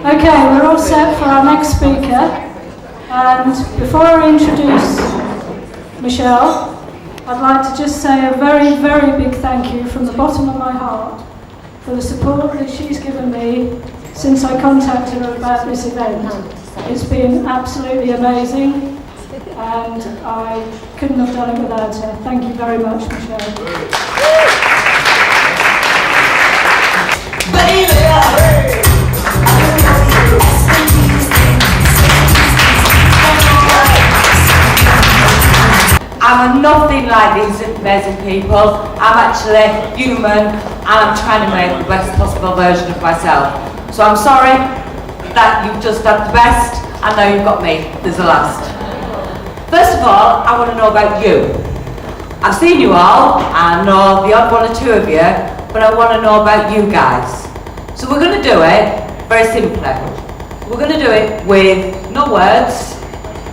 Okay, we're all set for our next speaker. And before I introduce Michelle, I'd like to just say a very, very big thank you from the bottom of my heart for the support that she's given me since I contacted her about this event. It's been absolutely amazing, and I couldn't have done it without her. Thank you very much, Michelle. I'm nothing like these amazing people. I'm actually human and I'm trying to make the best possible version of myself. So I'm sorry that you've just done the best and now you've got me. There's a last. First of all, I want to know about you. I've seen you all, I know the odd one or two of you, but I want to know about you guys. So we're going to do it very simply. We're going to do it with no words,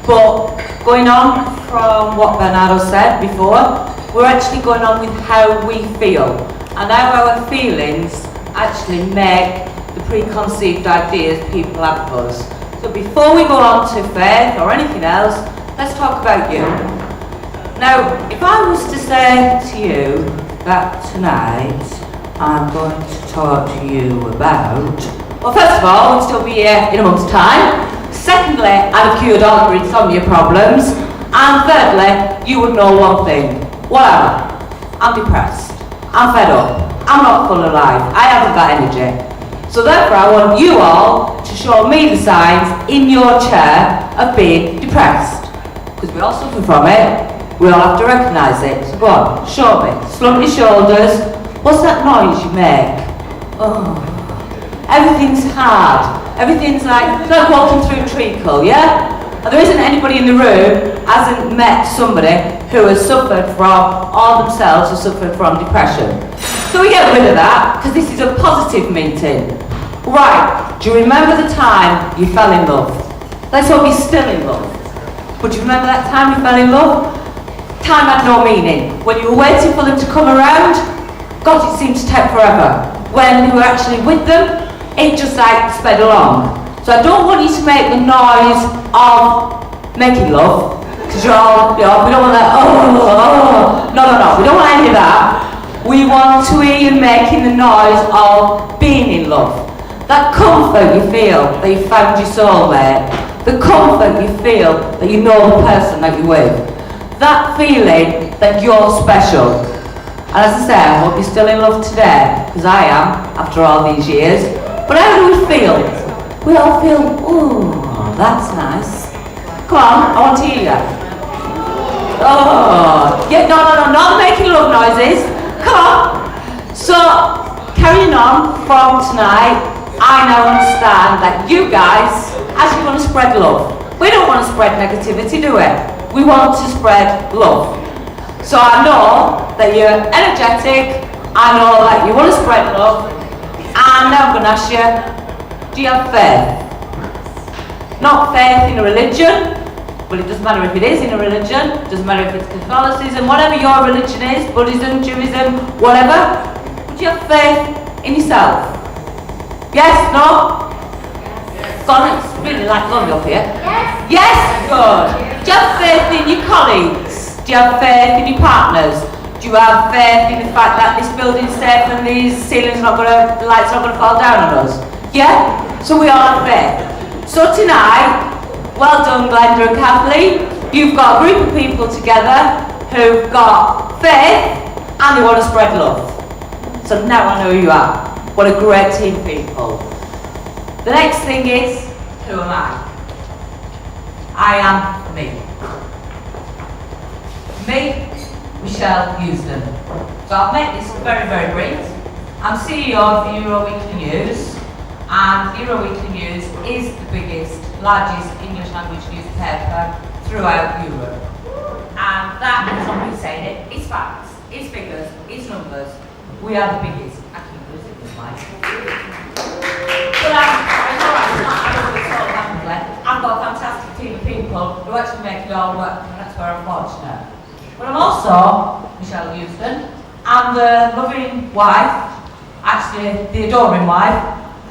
but going on from what Bernardo said before, we're actually going on with how we feel and how our feelings actually make the preconceived ideas people have of us. So before we go on to faith or anything else, let's talk about you. Now, if I was to say to you that tonight I'm going to talk to you about, well, first of all, we'll still be here in a month's time. Secondly, I'd have cured all your insomnia problems. And thirdly, you would know one thing. What am I? I'm depressed. I'm fed up. I'm not full of life. I haven't got energy. So therefore, I want you all to show me the signs in your chair of being depressed. Because we all suffer from it. We all have to recognise it. So go on, show me. Slump your shoulders. What's that noise you make? Oh, everything's hard. Everything's like walking through treacle, yeah? And there isn't anybody in the room who hasn't met somebody who has suffered from, or themselves have suffered from depression. So we get rid of that, because this is a positive meeting. Right, do you remember the time you fell in love? Let's hope you're still in love. But do you remember that time you fell in love? Time had no meaning. When you were waiting for them to come around, God, it seemed to take forever. When you were actually with them, it just like sped along. So I don't want you to make the noise of making love, because you're all, we don't want that, no, we don't want any of that. We want to hear you making the noise of being in love. That comfort you feel that you found your soulmate, the comfort you feel that you know the person that you're with, that feeling that you're special. And as I say, I hope you're still in love today, because I am, after all these years. But how do we feel? We all feel, ooh, that's nice. Come on, I want to hear you. Oh, yeah, no, not making love noises. Come on. So, carrying on from tonight, I now understand that you guys actually want to spread love. We don't want to spread negativity, do we? We want to spread love. So I know that you're energetic, I know that you want to spread love, and now I'm going to ask you, do you have faith? Not faith in a religion, well, it doesn't matter if it is in a religion, it doesn't matter if it's Catholicism, whatever your religion is, Buddhism, Judaism, whatever, but do you have faith in yourself? Yes? No? God, it's really like going up here. Yes? Yes? Good. Do you have faith in your colleagues? Do you have faith in your partners? Do you have faith in the fact that this building's safe and these ceilings are not going to, the lights are not going to fall down on us? Yeah? So we all have faith. So tonight, well done Glenda and Kathleen, you've got a group of people together who've got faith and they want to spread love. So now I know who you are. What a great team of people. The next thing is, who am I? I am me. Me, Michel Euesden. So I'll make this very, very brief. I'm CEO of the Euro Weekly News, and Euro Weekly News is the biggest, largest English language newspaper throughout Europe. And that is not me saying it, it's facts, it's figures, it's numbers. We are the biggest. I keep losing this mic. But it's alright, it's not, I don't it's all handily. I've got a fantastic team of people who actually make it all work, and that's where I'm fortunate. But I'm also Michel Euesden. I'm the loving wife, actually the adoring wife,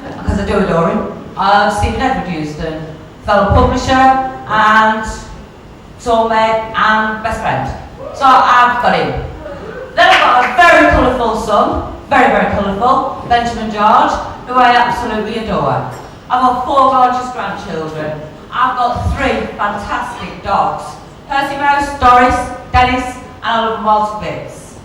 because I do adore him. Stephen Edward Euesden, fellow publisher and soulmate and best friend. So I've got him. Then I've got a very colourful son, very, very colourful, Benjamin George, who I absolutely adore. I've got 4 gorgeous grandchildren. I've got 3 fantastic dogs. Percy Mouse, Doris, Dennis, and I love them all to bits.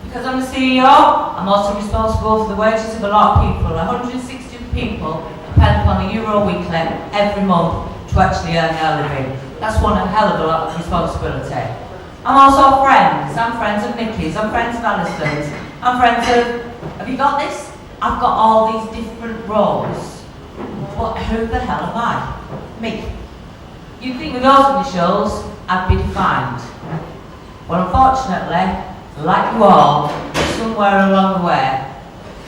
Because I'm the CEO, I'm also responsible for the wages of a lot of people. 160 people depend upon the Euro weekly every month to actually earn their living. That's one hell of a lot of responsibility. I'm also friends. I'm friends of Nicky's, I'm friends of Alison's, I'm friends of... Have you got this? I've got all these different roles. But who the hell am I? Me. You'd think with those initials, I'd be defined. Well, unfortunately, like you all, somewhere along the way,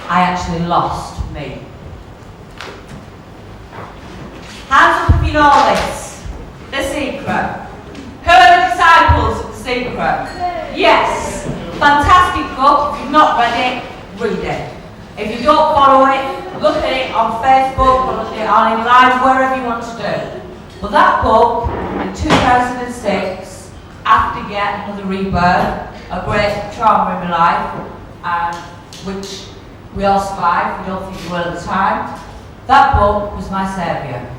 I actually lost me. Hands up if you know this. The Secret. Who are the disciples of The Secret? Yes. Fantastic book. If you've not read it, read it. If you don't follow it, look at it on Facebook or look at it on live, wherever you want to do. But that book, in 2006, after yet another rebirth, a great trauma in my life, which we all survived, we don't think we will at the time, that book was my saviour.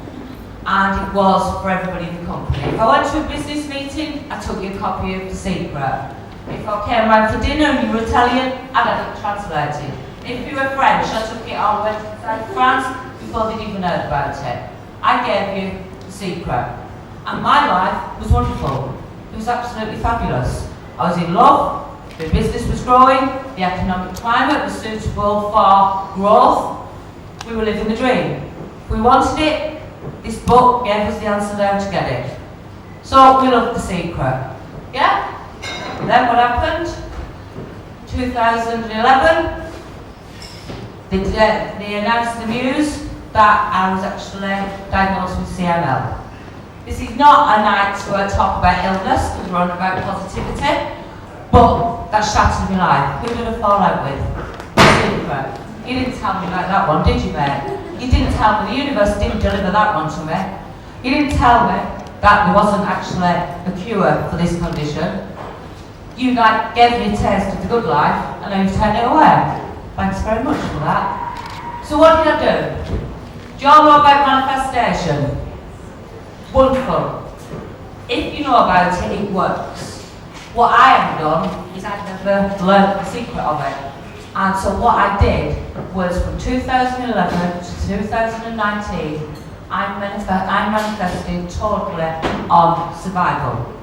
And it was for everybody in the company. If I went to a business meeting, I took you a copy of The Secret. If I came round for dinner and you were Italian, I'd have it translated. If you were French, I took it all the way to France before they'd even heard about it. I gave you The Secret. And my life was wonderful. It was absolutely fabulous. I was in love, the business was growing, the economic climate was suitable for growth. We were living the dream. If we wanted it, this book gave us the answer there to get it. So we loved The Secret. Yeah? Then what happened? 2011, they announced the news that I was actually diagnosed with CML. This is not a night where I talk about illness, because we're on about positivity, but that shattered my life. Who did I fall out with? The Secret. You didn't tell me about that one, did you, mate? You didn't tell me, the universe didn't deliver that one to me. You didn't tell me that there wasn't actually a cure for this condition. You gave me a taste of the good life, and now you've turned it away. Thanks very much for that. So what did I do? Do you all know about manifestation? Wonderful. If you know about it, it works. What I have done is I've never learned the secret of it. And so what I did was from 2011 to 2019, I manifested totally on survival.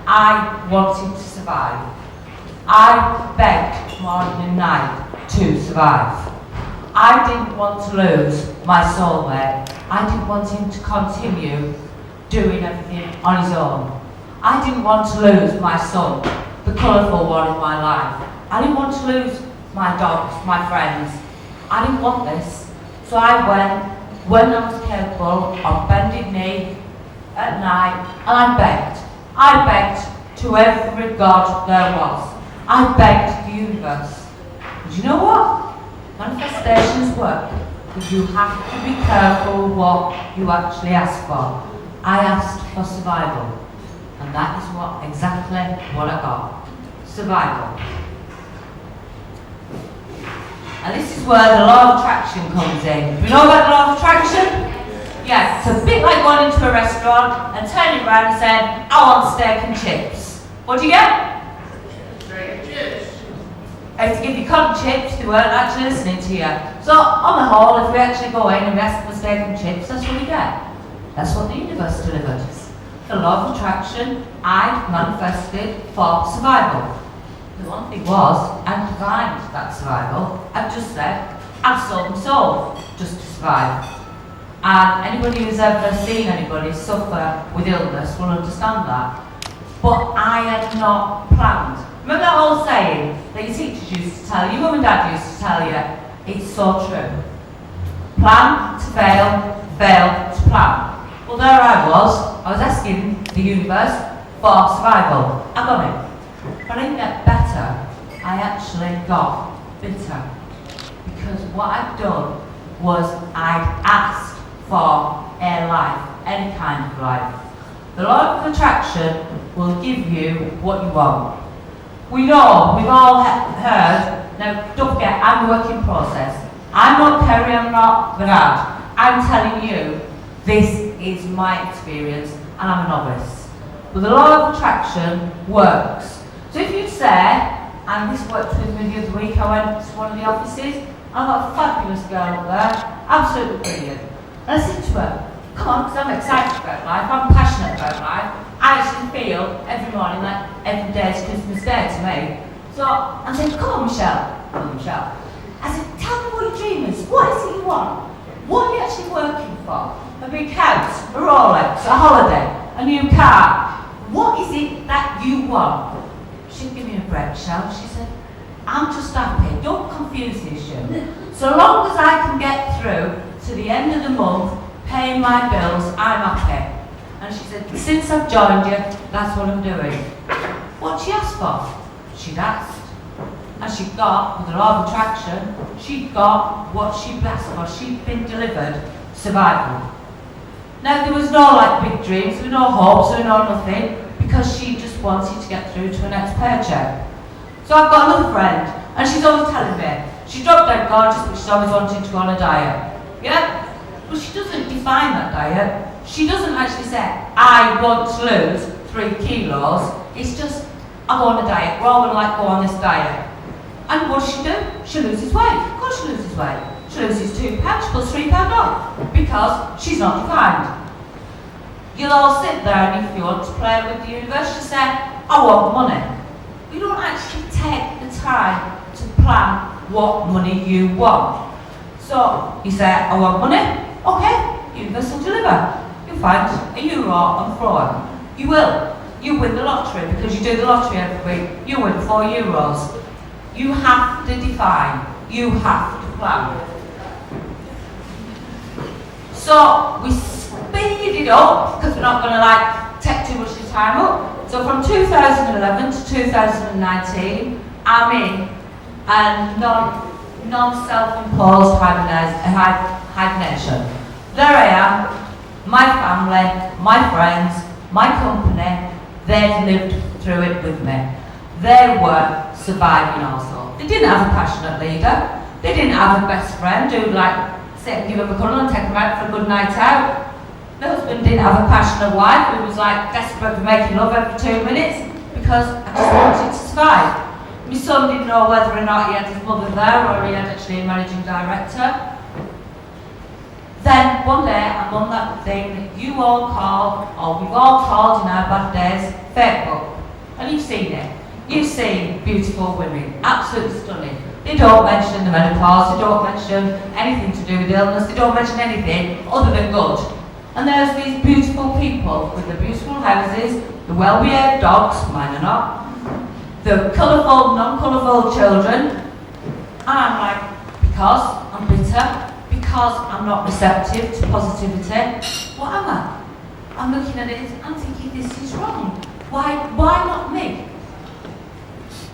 I wanted to survive. I begged morning and night to survive. I didn't want to lose my soulmate. I didn't want him to continue doing everything on his own. I didn't want to lose my son, the colourful one in my life. I didn't want to lose my dogs, my friends. I didn't want this. So I went, when I was capable, on bended knee at night, and I begged. I begged to every god there was. I begged the universe. And you know what? Manifestations work, but you have to be careful what you actually ask for. I asked for survival, and that is exactly what I got. Survival. And this is where the law of attraction comes in. Do you know about the law of attraction? Yeah, it's a bit like going into a restaurant and turning around and saying, I want steak and chips. What do you get? Steak and chips. If you give you cotton chips, they weren't actually listening to you. So, on the whole, if we actually go in and we ask for steak and chips, that's what we get. That's what the universe delivered. The law of attraction, I manifested for survival. The one thing was, I designed that survival. I just said, I've sold my soul just to survive. And anybody who's ever seen anybody suffer with illness will understand that. But I had not planned. Remember that old saying that your teachers used to tell you, your mum and dad used to tell you? It's so true. Plan to fail, fail to plan. Well, there I was asking the universe for survival. I got it. But I didn't get better, I actually got bitter. Because what I'd done was I'd asked for a life, any kind of life. The law of attraction will give you what you want. We've all heard, now don't forget, I'm a work in process. I'm not Kerry, I'm not Bernard. I'm telling you, this is my experience and I'm a novice. But the law of attraction works. So if you say, and this worked with me the other week, I went to one of the offices, I got a fabulous girl up there, absolutely brilliant. And I said to her, come on, because I'm excited about life, I'm passionate about life. I actually feel every morning like every day is Christmas Day to me. So I said, come on Michelle. I said, tell me what your dream is. What is it you want? What are you actually working for? A big house, a Rolex, a holiday, a new car. What is it that you want? She'd give me a break, Michelle. She said, I'm just happy. Don't confuse the issue. So long as I can get through to the end of the month, paying my bills, I'm happy. And she said, since I've joined you, that's what I'm doing. What'd she ask for? She'd asked. And she got, with the law of attraction, she got what she'd asked for. She'd been delivered survival. Now there was no big dreams, there were no hopes, there were no nothing, because she just wanted to get through to her next paycheck. So I've got another friend, and she's always telling me, she's dropped dead gorgeous, but she's always wanting to go on a diet. Yeah? But she doesn't define that diet. She doesn't actually say, I want to lose 3 kilos. It's just, I go on a diet. We're all going to go on this diet. And what does she do? She loses weight. Of course she loses weight. She loses £2, she puts £3 off. Because she's not defined. You'll all sit there and if you want to play with the universe, you say, I want money. You don't actually take the time to plan what money you want. So, you say, I want money. Okay, universe will deliver. You'll find a euro on the floor. You will. You win the lottery because you do the lottery every week. You win €4. You have to define. You have to plan. So we speed it up because we're not going to take too much of time up. So from 2011 to 2019, I'm in a non-self-imposed hibernation. There I am, my family, my friends, my company, they'd lived through it with me. They were surviving also. They didn't have a passionate leader. They didn't have a best friend who'd sit and give them a cuddle and take them out for a good night out. The husband didn't have a passionate wife who was desperate for making love every 2 minutes because I just wanted to survive. My son didn't know whether or not he had his mother there or he had actually a managing director. Then one day I'm on that thing that you all call, or we've all called in our bad days, Facebook. And you've seen it. You've seen beautiful women, absolutely stunning. They don't mention the menopause, they don't mention anything to do with illness, they don't mention anything other than good. And there's these beautiful people with the beautiful houses, the well-behaved dogs, mine are not, the colourful, non-colourful children. And I'm because I'm bitter, because I'm not receptive to positivity, what am I? I'm looking at it, I'm thinking this is wrong. Why not me?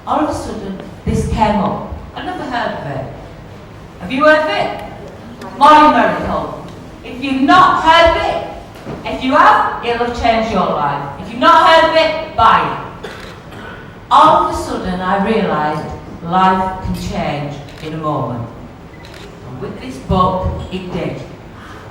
All of a sudden, this came up. I've never heard of it. Have you heard of it? Morning Miracle. If you've not heard of it, if you have, it'll have changed your life. If you've not heard of it, buy it. All of a sudden, I realised life can change in a moment. And with this book, it did.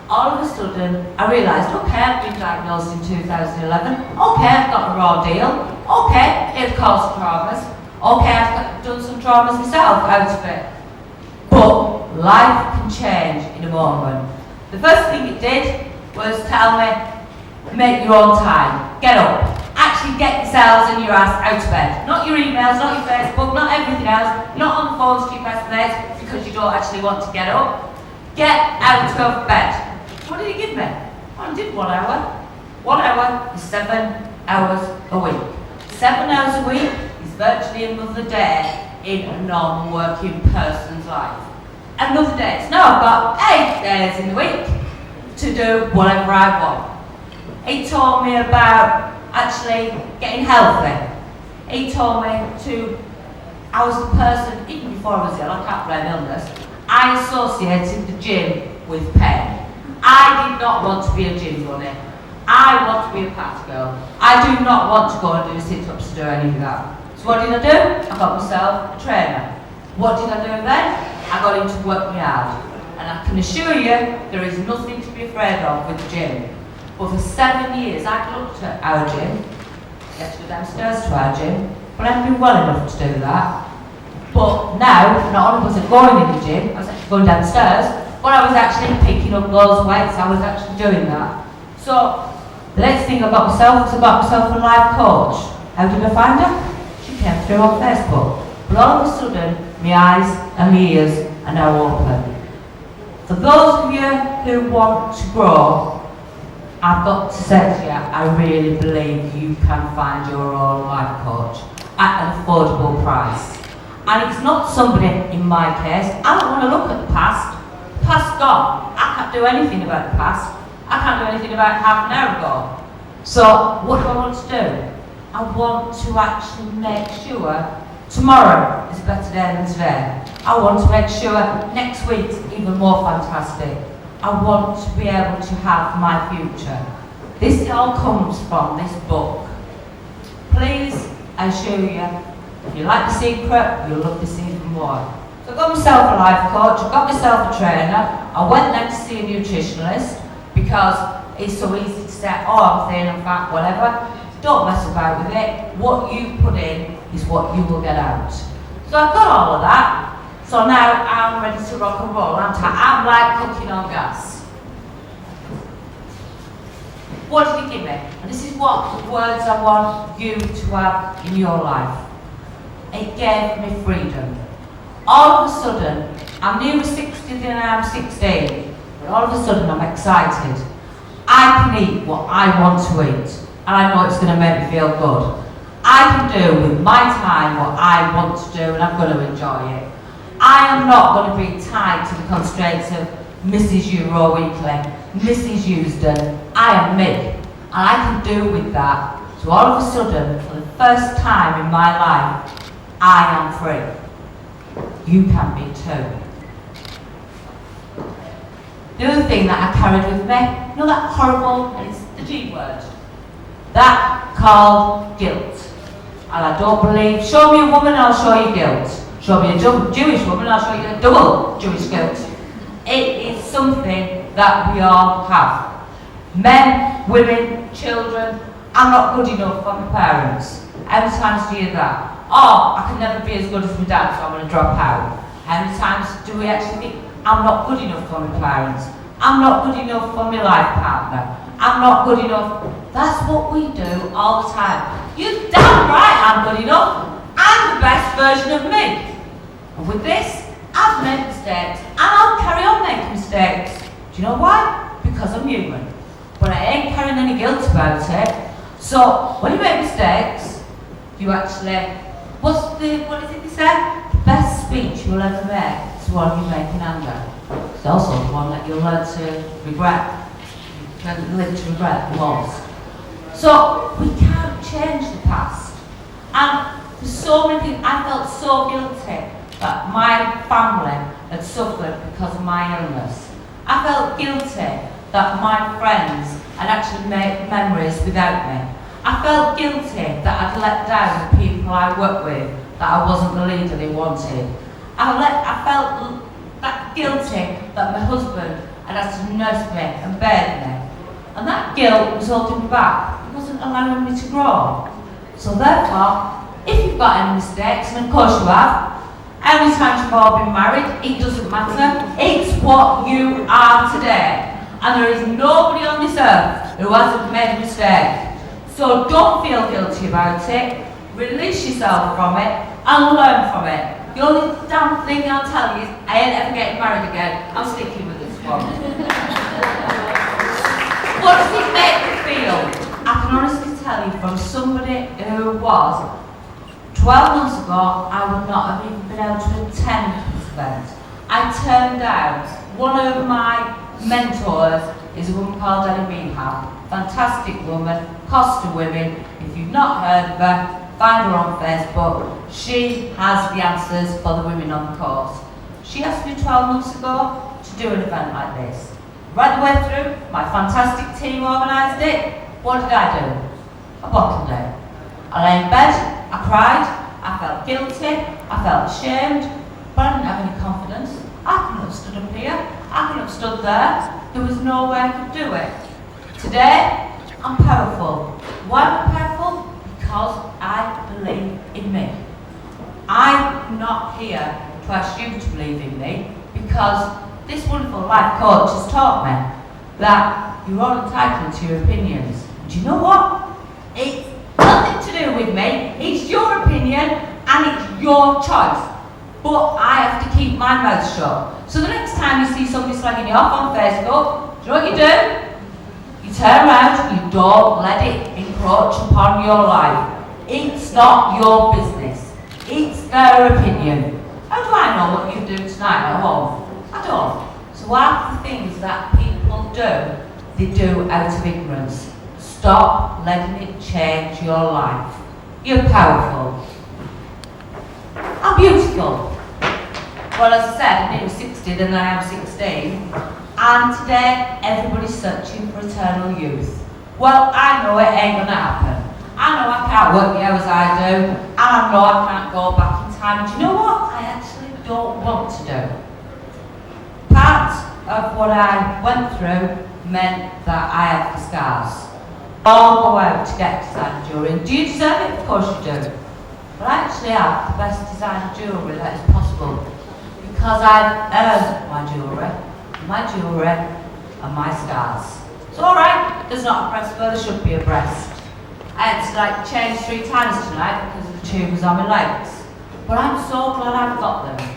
All of a sudden, I realised, okay, I've been diagnosed in 2011. Okay, I've got a raw deal. Okay, it caused traumas. Okay, I've done some traumas myself out of it. But life can change in a moment. The first thing it did was tell me, make your own time. Get up. Actually get yourselves and your ass out of bed. Not your emails, not your Facebook, not everything else. Not on the phone to your best mates because you don't actually want to get up. Get out of bed. What did he give me? I did 1 hour. 1 hour is 7 hours a week. 7 hours a week is virtually another day in a non-working person's life. Another day. So now I've got 8 days in the week to do whatever I want. He told me about actually getting healthy. He told me I was the person, even before I was ill, I can't blame illness, I associated the gym with pain. I did not want to be a gym bunny. I want to be a party girl. I do not want to go and do sit-ups to do any of that. So what did I do? I got myself a trainer. What did I do then? I got him to work me out. And I can assure you, there is nothing to be afraid of with the gym. But for 7 years, I'd looked at our gym, get to go downstairs to our gym, but I hadn't been well enough to do that. But now, not only was I going in the gym, I was actually going downstairs, but I was actually picking up those weights, I was actually doing that. So, the next thing I got myself was I got myself a life coach. How did I find her? She came through on Facebook. But all of a sudden, my eyes and my ears are now open. For those of you who want to grow, I've got to say to you, I really believe you can find your own life coach at an affordable price. And it's not somebody, in my case, I don't want to look at the past. The past's gone. I can't do anything about the past. I can't do anything about half an hour ago. So, what do I want to do? I want to actually make sure tomorrow is a better day than today. I want to make sure next week's even more fantastic. I want to be able to have my future. This all comes from this book. Please, I assure you, if you like The Secret, you'll love this even more. So I got myself a life coach, I got myself a trainer, I went then to see a nutritionalist because it's so easy to say, oh, I'm thin, I'm fat, whatever. Don't mess about with it. What you put in is what you will get out. So I've got all of that. So now I'm ready to rock and roll, aren't I? I'm like cooking on gas. What did he give me? And this is what the words I want you to have in your life. It gave me freedom. All of a sudden, I'm nearer 60 than I'm 16, but all of a sudden I'm excited. I can eat what I want to eat, and I know it's going to make me feel good. I can do with my time what I want to do, and I'm going to enjoy it. I am not going to be tied to the constraints of Mrs. Euro Weekly, Mrs. Euesden. I am me, and I can do with that. So all of a sudden, for the first time in my life, I am free. You can be too. The other thing that I carried with me, you know that horrible, and it's the G word, that called guilt. And I don't believe, show me a woman, I'll show you guilt. Show me a Jewish woman, I'll show you a double Jewish guilt. It is something that we all have. Men, women, children, I'm not good enough for my parents. How many times do you hear that? Oh, I can never be as good as my dad, so I'm going to drop out. How many times do we actually think, I'm not good enough for my parents? I'm not good enough for my life partner. I'm not good enough. That's what we do all the time. You're damn right I'm good enough. I'm the best version of me. And with this, I've made mistakes, and I'll carry on making mistakes. Do you know why? Because I'm human. But I ain't carrying any guilt about it. So, when you make mistakes, you actually, what is it they say? The best speech you'll ever make is the one you make in anger. It's also the one that you'll learn to regret. You can live to regret the most. So, we can't change the past. And there's so many things, I felt so guilty that my family had suffered because of my illness. I felt guilty that my friends had actually made memories without me. I felt guilty that I'd let down the people I worked with, that I wasn't the leader they wanted. I felt that guilty that my husband had had to nurse me and bathe me. And that guilt was holding me back. It wasn't allowing me to grow. So therefore, if you've got any mistakes, and of course you have, how many times you've all been married, it doesn't matter. It's what you are today. And there is nobody on this earth who hasn't made a mistake. So don't feel guilty about it. Release yourself from it and learn from it. The only damn thing I'll tell you is I ain't ever getting married again. I'm sticking with this one. What does it make you feel? I can honestly tell you from somebody who was 12 months ago, I would not have even been able to attend this event. I turned down. One of my mentors is a woman called Annie Meeham. Fantastic woman, Costa Women. If you've not heard of her, find her on Facebook. She has the answers for the women on the course. She asked me 12 months ago to do an event like this. Right the way through, my fantastic team organised it. What did I do? I bottled it. I lay in bed, I cried, I felt guilty, I felt ashamed, but I didn't have any confidence. I couldn't have stood up here, I couldn't have stood there. There was no way I could do it. Today, I'm powerful. Why am I powerful? Because I believe in me. I'm not here to ask you to believe in me, because this wonderful life coach has taught me that you're all entitled to your opinions. Do you know what? It's nothing to do with me, it's your opinion and it's your choice. But I have to keep my mouth shut. So the next time you see somebody slagging you off on Facebook, do you know what you do? You turn around, you don't let it encroach upon your life. It's not your business, it's their opinion. How do I know what you do tonight at home? I don't. So half the things that people do, they do out of ignorance. Stop letting it change your life. You're powerful. I'm beautiful. Well, as I said, I'm nearly 60 than I am 16. And today, everybody's searching for eternal youth. Well, I know it ain't gonna happen. I know I can't work the hours I do, and I know I can't go back in time. Do you know what I actually don't want to do? Part of what I went through meant that I have the scars. All go out to get designer jewellery. Do you deserve it? Of course you do. But I actually have the best designer jewellery that is possible, because I've earned my jewellery and my scars. It's alright, there's not a breast where there should be a breast. I had to change 3 times tonight because of the tubes on my legs. But I'm so glad I've got them.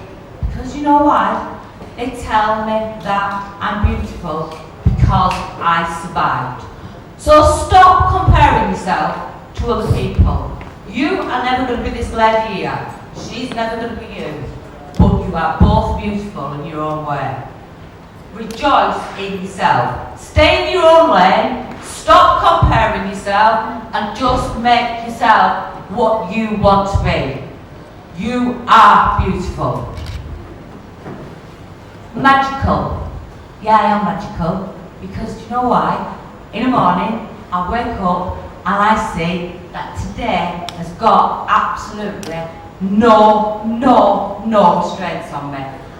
Because you know why? They tell me that I'm beautiful because I survived. So stop comparing yourself to other people. You are never going to be this lady here. She's never going to be you. But you are both beautiful in your own way. Rejoice in yourself. Stay in your own lane. Stop comparing yourself and just make yourself what you want to be. You are beautiful. Magical. Yeah, I am magical. Because do you know why? In the morning, I wake up and I see that today has got absolutely no restraints on me.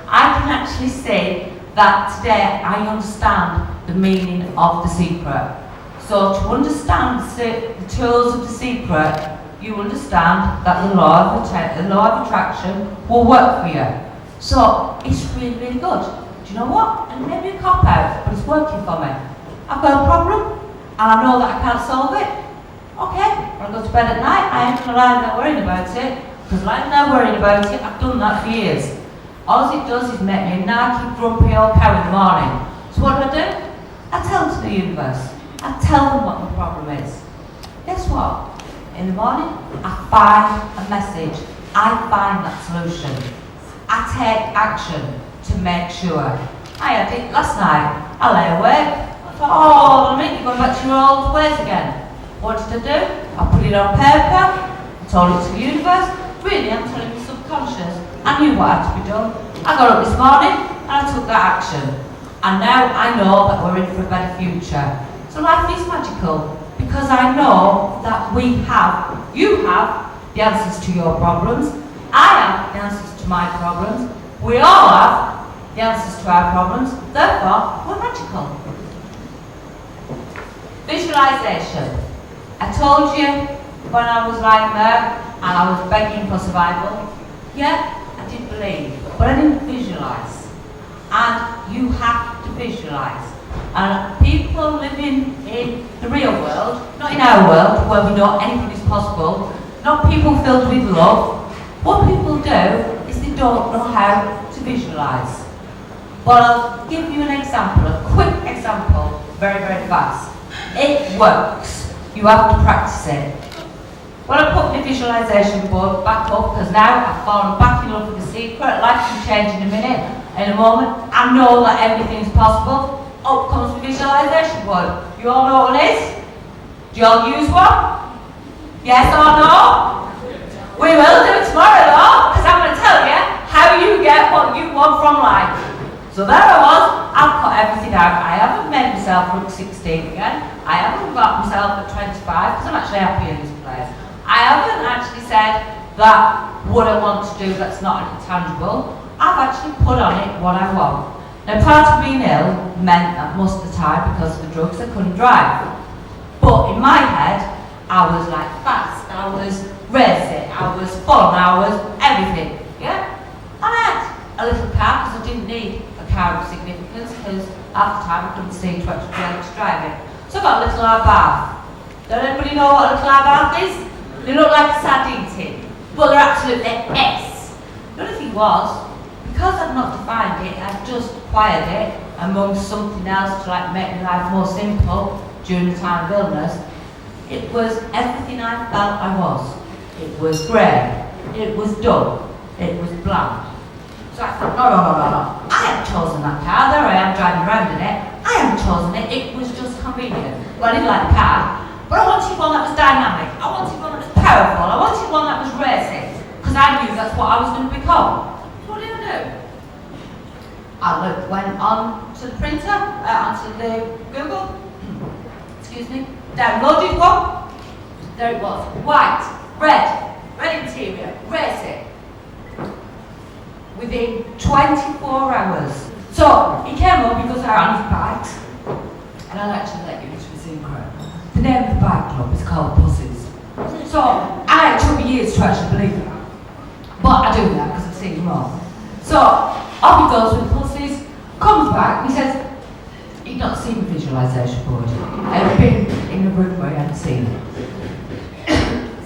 I can actually see that today I understand the meaning of the secret. So to understand the tools of the secret, you understand that the law of attraction will work for you. So it's really, really good. Do you know what? And maybe a cop out, but it's working for me. I've got a problem, and I know that I can't solve it. Okay, when I go to bed at night, I ain't gonna lie there worrying about it, because lying there worrying about it, I've done that for years. All it does is make me a narky, grumpy old cow in the morning. So what do? I tell to the universe. I tell them what the problem is. Guess what? In the morning, I find a message. I find that solution. I take action to make sure. I had it last night. I lay awake. I thought, oh, you're going back to your old ways again. What did I do? I put it on paper. I told it to the universe. Really, I'm telling the subconscious. I knew what had to be done. I got up this morning and I took that action. And now I know that we're in for a better future. So life is magical because I know that you have the answers to your problems. I have the answers to my problems. We all have the answers to our problems. Therefore, we're magical. Visualization. I told you when I was lying there and I was begging for survival. Yeah, I did believe, but I didn't visualize. And you have to visualize. And people living in the real world, not in our world where we know anything is possible, not people filled with love, what people do is they don't know how to visualize. But I'll give you an example, a quick example, very, very fast. It works. You have to practice it. When I put my visualization board back up, because now I've fallen back in love with the secret, life can change in a minute, in a moment, I know that everything's possible. Up comes the visualization board. You all know what it is? Do you all use one? Yes or no? We will do it tomorrow though, because I'm going to tell you how you get what you want from life. So there I was, I've cut everything out. I have made myself look 16 again. I haven't got myself at 25 because I'm actually happy in this place. I haven't actually said that what I want to do that's not intangible. I've actually put on it what I want. Now, part of being ill meant that most of the time, because of the drugs, I couldn't drive. But in my head, I was like fast, I was racing, I was fun, I was everything, yeah? And I had a little car because I didn't need a car of significance because at the time I couldn't see to actually be able to drive it. So I got a little Abarth. Does anybody know what a little Abarth is? They look like a sardine tin, but they're absolutely S. The other thing was, because I'd not defined it, I'd just acquired it amongst something else to like make my life more simple during the time of illness. It was everything I felt I was. It was grey, it was dull, it was bland. So I thought, no. I haven't chosen that car, there I am driving around in it. I haven't chosen it, it was just convenient. Well, I didn't like the car, but I wanted one that was dynamic, I wanted one that was powerful, I wanted one that was racing, because I knew that's what I was going to become. So what did I do? I went on to the printer, onto the Google, excuse me, downloaded one. There it was, white, red interior, racing. Within 24 hours. So he came up because I on his bikes, and I'll actually let you into a secret. The name of the bike club is called Pussies. So it took me years to actually believe that. But I do that because I've seen them all. So off he goes with Pussies, comes back, and he says, he'd not seen the visualisation board. I'd been in a room where he hadn't seen it.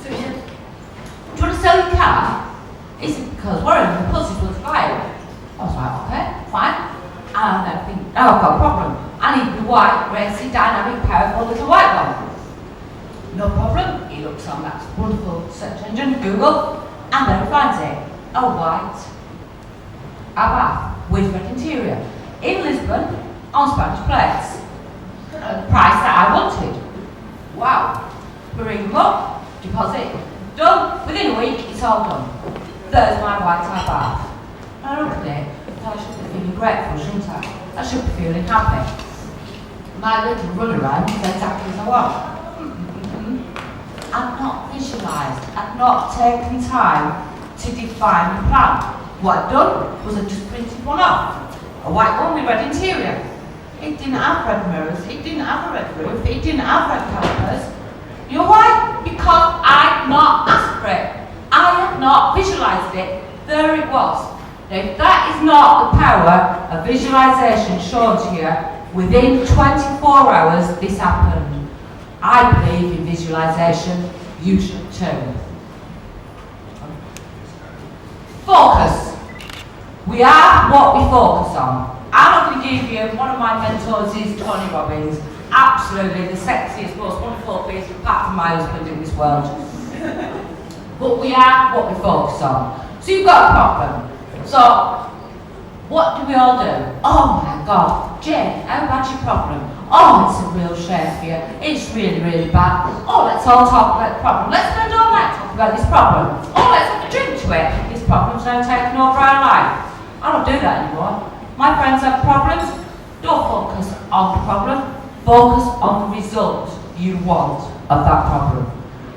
So he said, do you want to sell your car? He said, because Warren the Pussies was fired. I was like, okay, fine. And I think, I've got a problem. I need the white, racy, dynamic, powerful little white one. No problem. He looks on that wonderful search engine, Google, and then he finds it. A white Abarth with red interior. In Lisbon, on Spanish plates. The price that I wanted. Wow. We ring them up, deposit, done. Within a week, it's all done. There's my white Abarth. And I look at it, I should be feeling grateful, shouldn't I? I should be feeling happy. My little runaround is exactly as I want. I've not visualised, I've not taken time to define the plan. What I've done was I just printed one off. A white one with red interior. It didn't have red mirrors, it didn't have a red roof, it didn't have red calipers. You know why? Because I'd not asked for it. I had not visualised it. There it was. Now, if that is not the power of visualisation shown to you, within 24 hours this happened. I believe in visualisation. You should too. Focus. We are what we focus on. I'm not going to give you, one of my mentors is Tony Robbins. Absolutely the sexiest, most wonderful beast apart from my husband in this world. But we are what we focus on. So you've got a problem. So, what do we all do? Oh my God, Jane, how bad's your problem? Oh, it's a real shame for you. It's really, really bad. Oh, let's all talk about the problem. Let's spend all night talking about this problem. Oh, let's have a drink to it. This problem's now taking over our life. I don't do that anymore. My friends have problems. Don't focus on the problem. Focus on the result you want of that problem.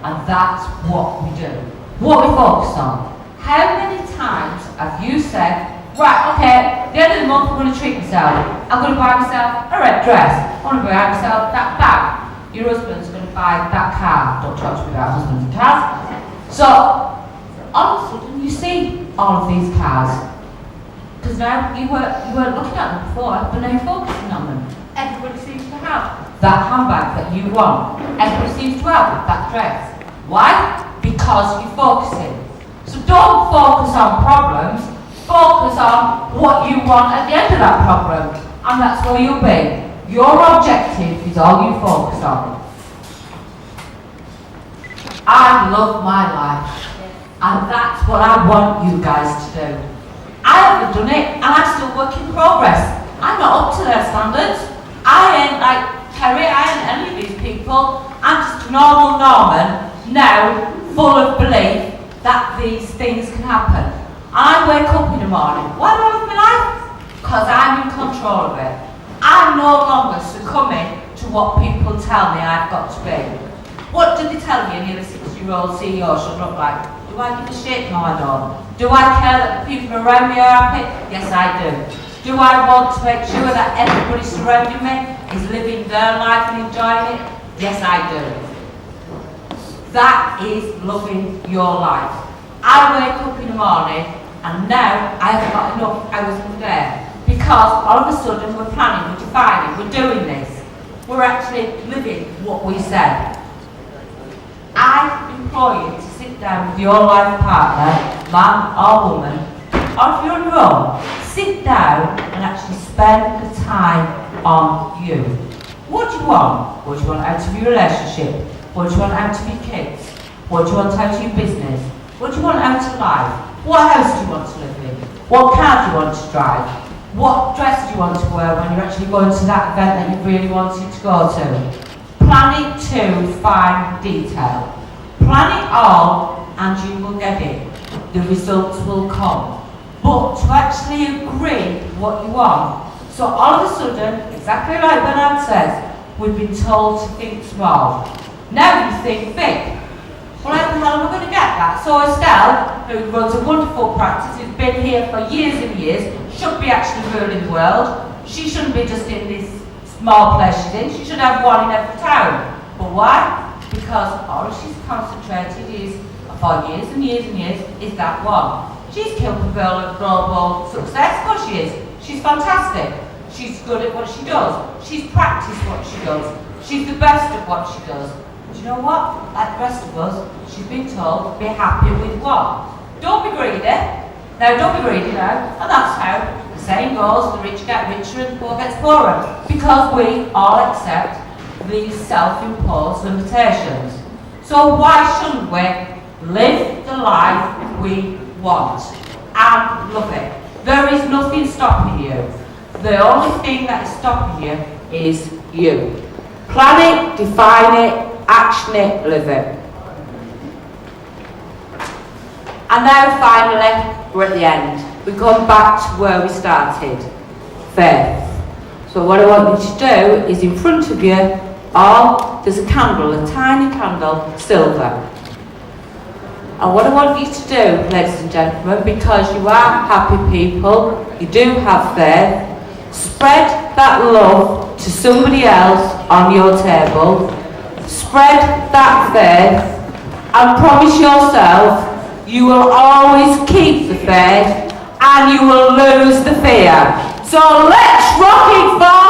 And that's what we do. What we focus on. How many times have you said, right, okay, at the end of the month I'm going to treat myself. I'm going to buy myself a red dress. I'm going to buy myself that bag. Your husband's going to buy that car. Don't talk to me about husbands and cars. So, all of a sudden you see all of these cars. Because now you weren't looking at them before, but now you're focusing on them. Everybody seems to have that handbag that you want. Everybody seems to have that dress. Why? Because you're focusing. So don't focus on problems, focus on what you want at the end of that problem. And that's where you'll be. Your objective is all you focus on. I love my life. And that's what I want you guys to do. I haven't done it, and I'm still work in progress. I'm not up to their standards. I ain't like Terry, I ain't any of these people. I'm just a normal Norman, now full of belief that these things can happen. I wake up in the morning. Why do I live my life? Because I'm in control of it. I'm no longer succumbing to what people tell me I've got to be. What do they tell me a nearly 60-year-old CEO should look like? Do I give a shit? No, I don't. Do I care that the people around me are happy? Yes, I do. Do I want to make sure that everybody surrounding me is living their life and enjoying it? Yes, I do. That is loving your life. I wake up in the morning and now I have got enough hours in the day because all of a sudden we're planning, we're defining, we're doing this. We're actually living what we said. I implore you to sit down with your life partner, man or woman, or if you're on your own, sit down and actually spend the time on you. What do you want? What do you want out of your relationship? What do you want out of your kids? What do you want out of your business? What do you want out of life? What house do you want to live in? What car do you want to drive? What dress do you want to wear when you're actually going to that event that you really wanted to go to? Plan it to fine detail. Plan it all and you will get it. The results will come. But to actually agree what you want. So all of a sudden, exactly like Bernard says, we've been told to think small. Now you think big. Well, how the hell am I going to get that? So Estelle, who runs a wonderful practice, who's been here for years and years, should be actually ruling the world. She shouldn't be just in this small place she's in. She should have one in every town. But why? Because all she's concentrated is, for years and years and years, is that one. She's capable of global success, of course she is. She's fantastic. She's good at what she does. She's practiced what she does. She's the best at what she does. But you know what? Like the rest of us, she's been told, be happy with what? Don't be greedy. Now, don't be greedy now. And that's how the saying goes, the rich get richer and the poor gets poorer. Because we all accept these self-imposed limitations. So why shouldn't we live the life we want and love it? There is nothing stopping you. The only thing that is stopping you is you. Plan it, define it, action it, live it. And now finally, we're at the end. We come back to where we started. Faith. So what I want you to do is in front of you, there's a candle, a tiny candle, silver. And what I want you to do, ladies and gentlemen, because you are happy people, you do have faith, spread that love to somebody else on your table, spread that faith, and promise yourself you will always keep the faith and you will lose the fear. So let's rock it for